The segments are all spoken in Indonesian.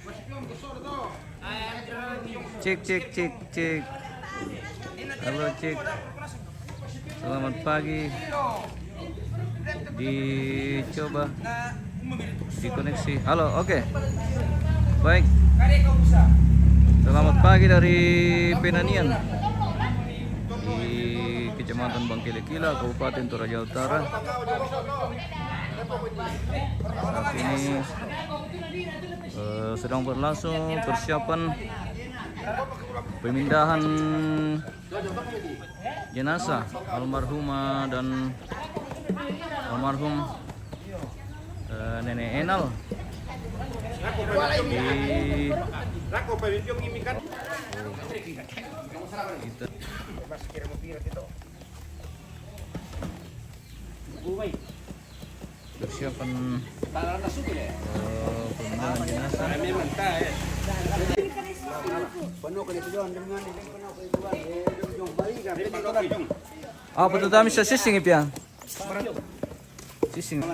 Cek cek cek cek. Halo cek. Selamat pagi. Dicoba dikoneksi. Halo, oke. Baik. Selamat pagi dari Penanian di Kecamatan Bangkele-Kila, Kabupaten Toraja Utara. Saat ini sedang berlangsung persiapan pemindahan jenazah almarhumah dan almarhum Nenek Enal di persiapan pemindahan jenazah. Apa tuh kami sa sising ipian? Sising.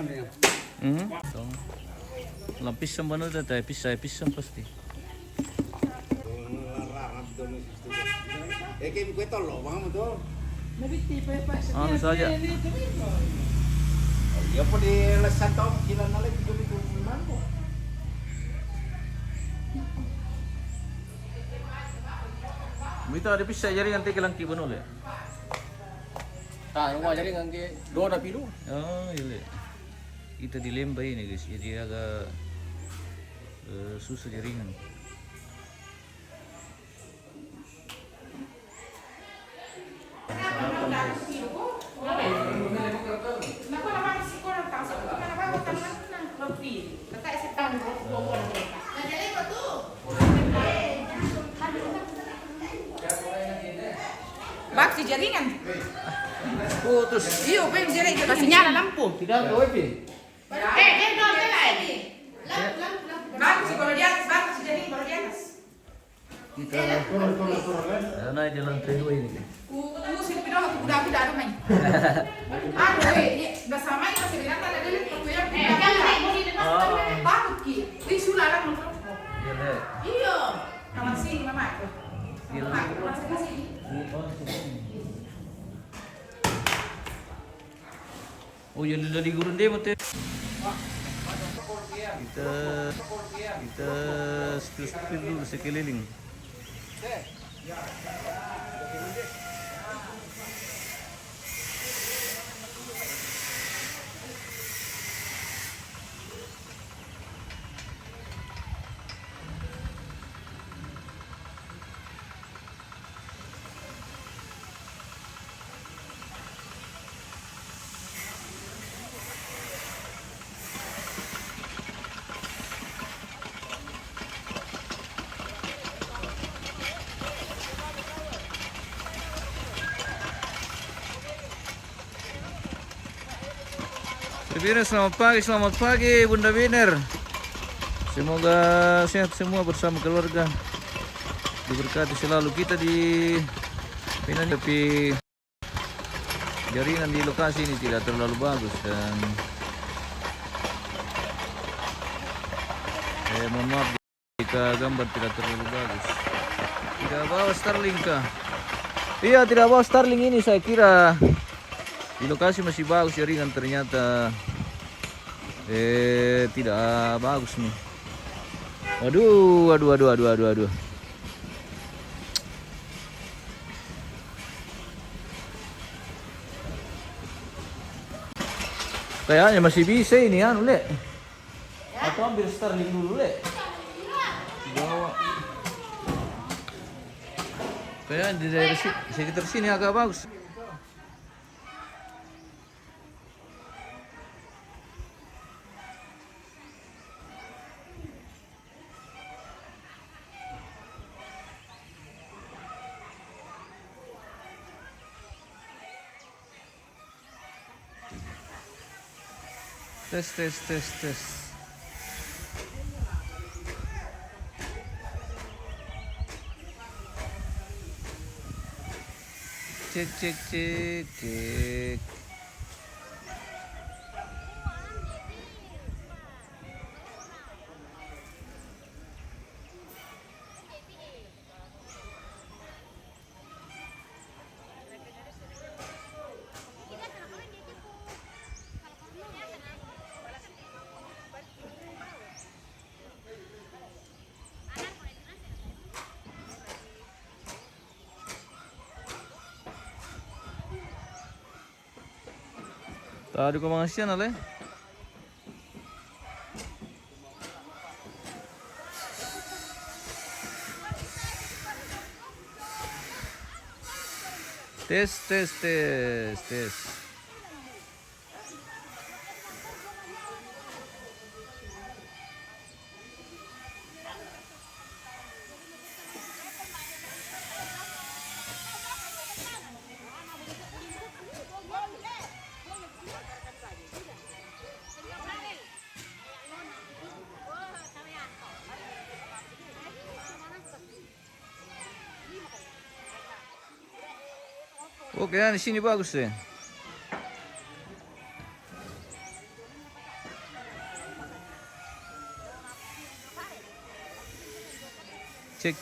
Lapis sa bano da tayo pisay pasti. Ano saja? Ya po di lesan tao kila na lang dito man mo. Mito ada pisay jaringan nanti kelang kibon ulit. Yung jaringan ke do na pilu. Oh, iya. Kita dilembay ini guys, jadi agak susah jaringan. Bak si jaringan. Putus. Iyo, pengen jaringan. Kasih nyala lampu. Tidak ada wifi. No, ini. Bak si kalau di atas, bak si jaringan baru di atas. Kita naik di lantai 2 ini. Si pindah aku udah ada main. Aduh, ini udah sama ini masih bilang ada dulu waktu yang patut ki. Ini sudah ada menurut. Iya. Kamar sini mama. Kamar sini. Oh, jadi dari gurun deh mate. Kita spill dulu sekeliling. Bunda selamat pagi Bunda Biner. Semoga sehat semua bersama keluarga. Diberkati selalu kita di Penanian, tapi jaringan di lokasi ini tidak terlalu bagus dan mohon maaf jika gambar tidak terlalu bagus. Tidak bawa Starlink kah? Iya, tidak bawa Starlink ini, saya kira di lokasi masih bagus jaringan, ternyata tidak bagus nih. Aduh. Kayaknya masih bisa ini anu, Le. Atau ambil Starlink dulu, Le. Bawa. Kayaknya di daerah sekitar sini agak bagus. Tes. Cek. Tadi ko mga siya nalay. Tes. Oke, di sini bagus deh. Cek.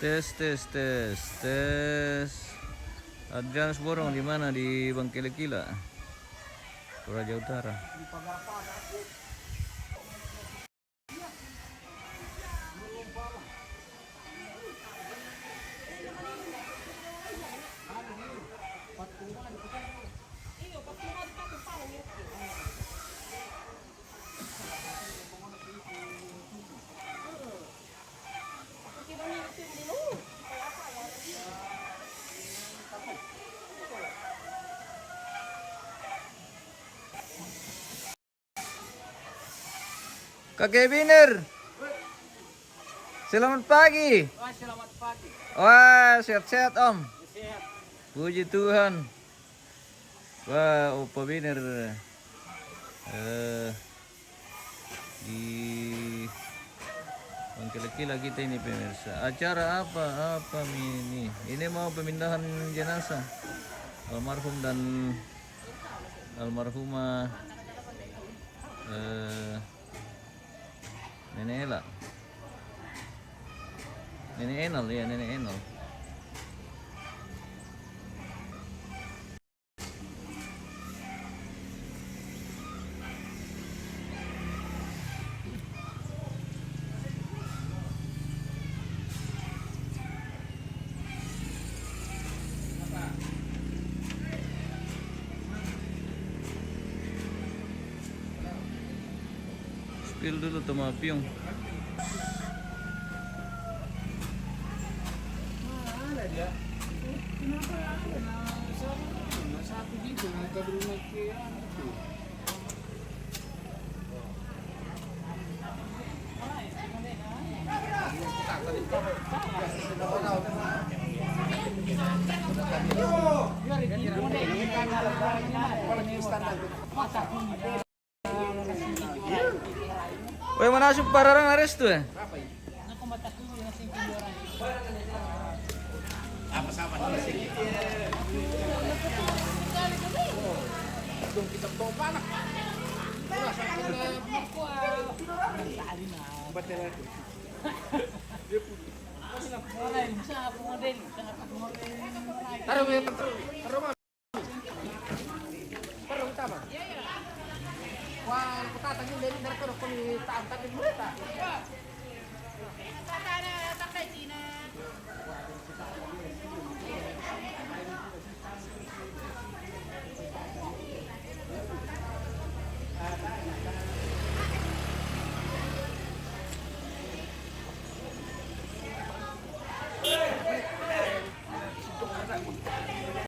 Tes. Tes. Adrianus Borong di mana? Di Bangkila-Kila, Toraja Utara. Kakek Biner, selamat pagi. Selamat pagi. Wah, sehat-sehat Om. Sehat. Puji Tuhan. Wah, Opa Biner di Bangkila-Kila kita ini pemirsa. Acara apa ini? Ini mau pemindahan jenazah almarhum dan almarhumah Nenek Ela. Nenek Enal ya, Nenek Enal. Spill dulu tuh sama Piung. Mana dia? Satu gitu, mereka berumah ke itu. Woi, mana asup pararang ares tuh? Wah, kita tanya dari kalau kita angkat di mereka.